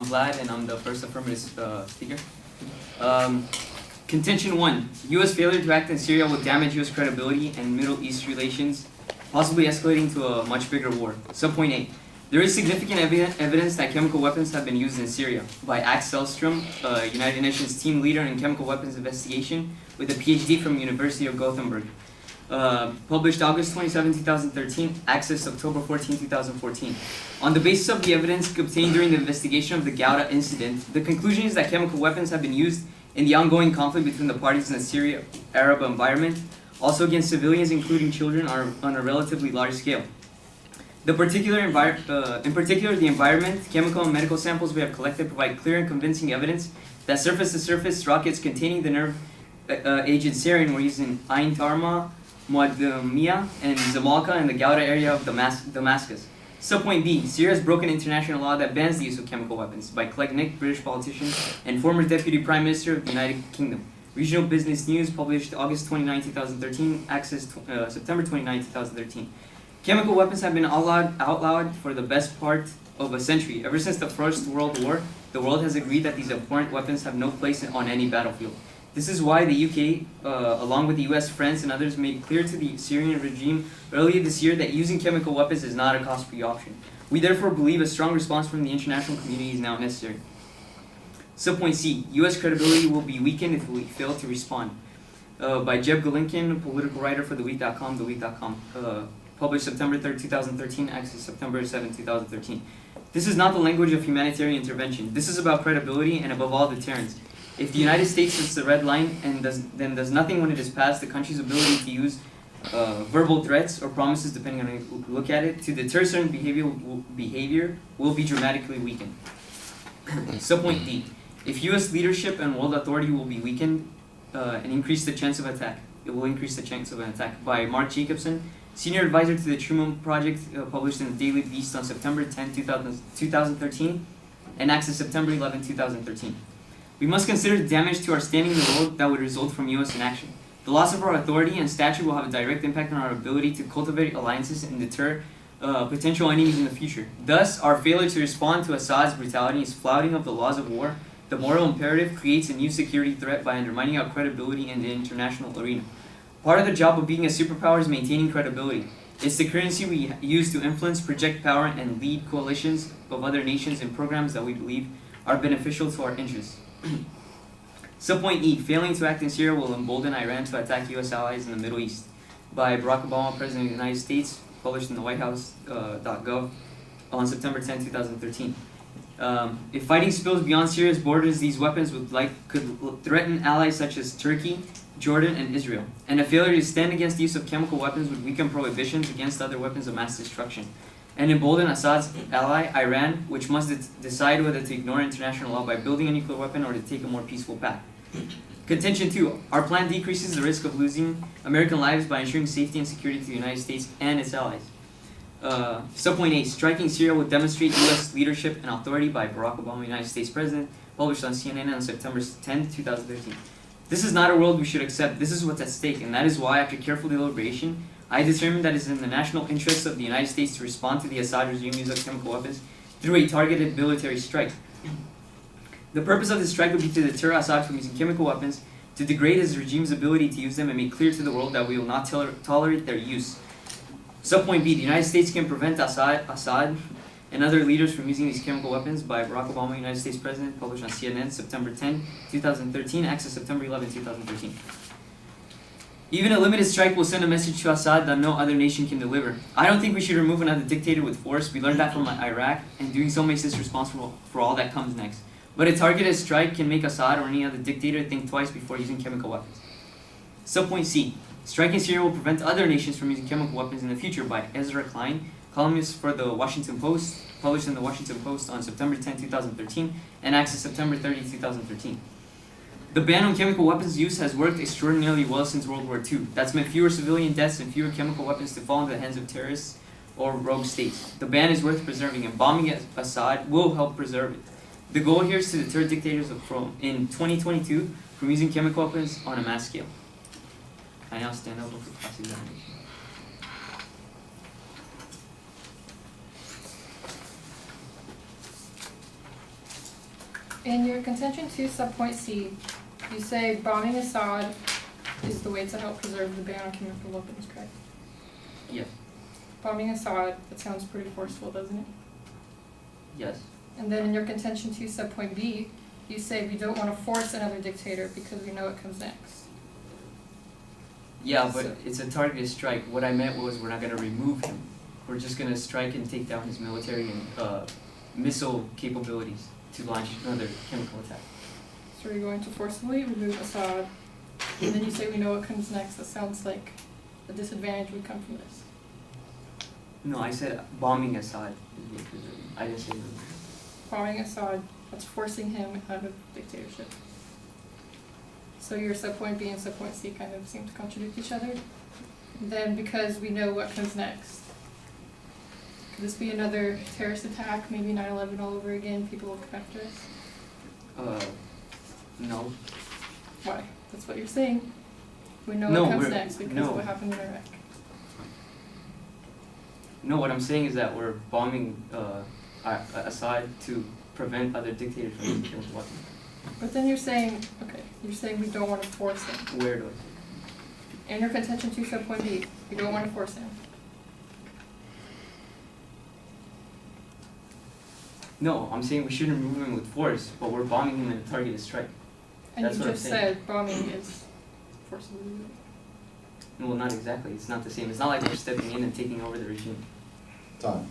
Vlad, and I'm the first affirmative speaker. Contention 1. U.S. failure to act in Syria will damage U.S. credibility and Middle East relations, possibly escalating to a much bigger war. Subpoint A. There is significant evidence that chemical weapons have been used in Syria by Axel Sellstrom, United Nations team leader in chemical weapons investigation with a PhD from University of Gothenburg. Published August 27, 2013, accessed October 14, 2014. On the basis of the evidence obtained during the investigation of the Ghouta incident, the conclusion is that chemical weapons have been used in the ongoing conflict between the parties in the Syria Arab environment, also against civilians, including children, on a relatively large scale. In particular, the environment, chemical and medical samples we have collected provide clear and convincing evidence that surface-to-surface rockets containing the nerve agent sarin were used in Ain Tarma, Muadamiyah, and Zamalka in the Ghouta area of Damascus. Subpoint B. Syria has broken international law that bans the use of chemical weapons by Clegg Nick, British politician and former Deputy Prime Minister of the United Kingdom. Regional Business News, published August 29, 2013, accessed September 29, 2013. Chemical weapons have been outlawed for the best part of a century. Ever since the First World War, the world has agreed that these abhorrent weapons have no place on any battlefield. This is why the UK, along with the US, France, and others, made clear to the Syrian regime earlier this year that using chemical weapons is not a cost-free option. We therefore believe a strong response from the international community is now necessary. Subpoint C. US credibility will be weakened if we fail to respond. By Jeb Galinkin, political writer for TheWeek.com, TheWeek.com. Published September 3, 2013, accessed September 7, 2013. This is not the language of humanitarian intervention. This is about credibility and, above all, deterrence. If the United States sets the red line and does nothing when it is passed, the country's ability to use verbal threats or promises, depending on how you look at it, to deter certain behavior will be dramatically weakened. Subpoint D. If U.S. leadership and world authority will be weakened and increase the chance of attack, it will increase the chance of an attack. By Mark Jacobson, Senior Advisor to the Truman Project, published in the Daily Beast on September 10, 2013, and accessed September 11, 2013. We must consider the damage to our standing in the world that would result from U.S. inaction. The loss of our authority and stature will have a direct impact on our ability to cultivate alliances and deter potential enemies in the future. Thus, our failure to respond to Assad's brutality is flouting of the laws of war. The moral imperative creates a new security threat by undermining our credibility in the international arena. Part of the job of being a superpower is maintaining credibility. It's the currency we use to influence, project power, and lead coalitions of other nations in programs that we believe are beneficial to our interests. Subpoint E. Failing to act in Syria will embolden Iran to attack U.S. allies in the Middle East. By Barack Obama, President of the United States, published in the WhiteHouse.gov on September 10, 2013. If fighting spills beyond Syria's borders, these weapons could threaten allies such as Turkey, Jordan, and Israel. And a failure to stand against the use of chemical weapons would weaken prohibitions against other weapons of mass destruction, and embolden Assad's ally, Iran, which must decide whether to ignore international law by building a nuclear weapon or to take a more peaceful path. Contention 2. Our plan decreases the risk of losing American lives by ensuring safety and security to the United States and its allies. Subpoint A. Striking Syria would demonstrate U.S. leadership and authority by Barack Obama, United States President, published on CNN on September 10, 2013. This is not a world we should accept. This is what's at stake, and that is why, after careful deliberation, I determined that it is in the national interest of the United States to respond to the Assad regime use of chemical weapons through a targeted military strike. The purpose of this strike would be to deter Assad from using chemical weapons, to degrade his regime's ability to use them, and make clear to the world that we will not tolerate their use. Subpoint B. The United States can prevent Assad and other leaders from using these chemical weapons. By Barack Obama, United States President, published on CNN, September 10, 2013, accessed September 11, 2013. Even a limited strike will send a message to Assad that no other nation can deliver. I don't think we should remove another dictator with force. We learned that from Iraq, and doing so makes us responsible for all that comes next. But a targeted strike can make Assad or any other dictator think twice before using chemical weapons. Subpoint C. Striking Syria will prevent other nations from using chemical weapons in the future. By Ezra Klein, columnist for the Washington Post, published in the Washington Post on September 10, 2013, and accessed September 30, 2013. The ban on chemical weapons use has worked extraordinarily well since World War II. That's meant fewer civilian deaths and fewer chemical weapons to fall into the hands of terrorists or rogue states. The ban is worth preserving, and bombing Assad will help preserve it. The goal here is to deter dictators in 2022 from using chemical weapons on a mass scale. I now stand up for cross-examination. In your contention 2 subpoint C, you say bombing Assad is the way to help preserve the ban on chemical weapons, correct? Yes. Bombing Assad, that sounds pretty forceful, doesn't it? Yes. And then in your contention 2 subpoint B, you say we don't want to force another dictator because we know it comes next. Yeah, but So- it's a targeted strike. What I meant was we're not gonna remove him. We're just gonna strike and take down his military and missile capabilities to launch another chemical attack. So we're going to forcibly remove Assad, and then you say we know what comes next. That sounds like a disadvantage would come from this. No, I said bombing Assad. I didn't say remove. Bombing Assad, that's forcing him out of dictatorship. So your subpoint B and subpoint C kind of seem to contradict each other. Then because we know what comes next, could this be another terrorist attack, maybe 9/11 all over again, people will come after us? No. Why? That's what you're saying. We know No, what comes we're- next because no. of what happened in Iraq. No, what I'm saying is that we're bombing Assad to prevent other dictators from using chemical weapons. But then you're saying, okay, you're saying we don't want to force him. Where do I say? And your contention 2 subpoint B, we don't want to force him. No, I'm saying we shouldn't remove him with force, but we're bombing him in a targeted strike. And That's you what I'm just saying. said bombing is forcibly removing. Well, not exactly. It's not the same. It's not like we're stepping in and taking over the regime. Time.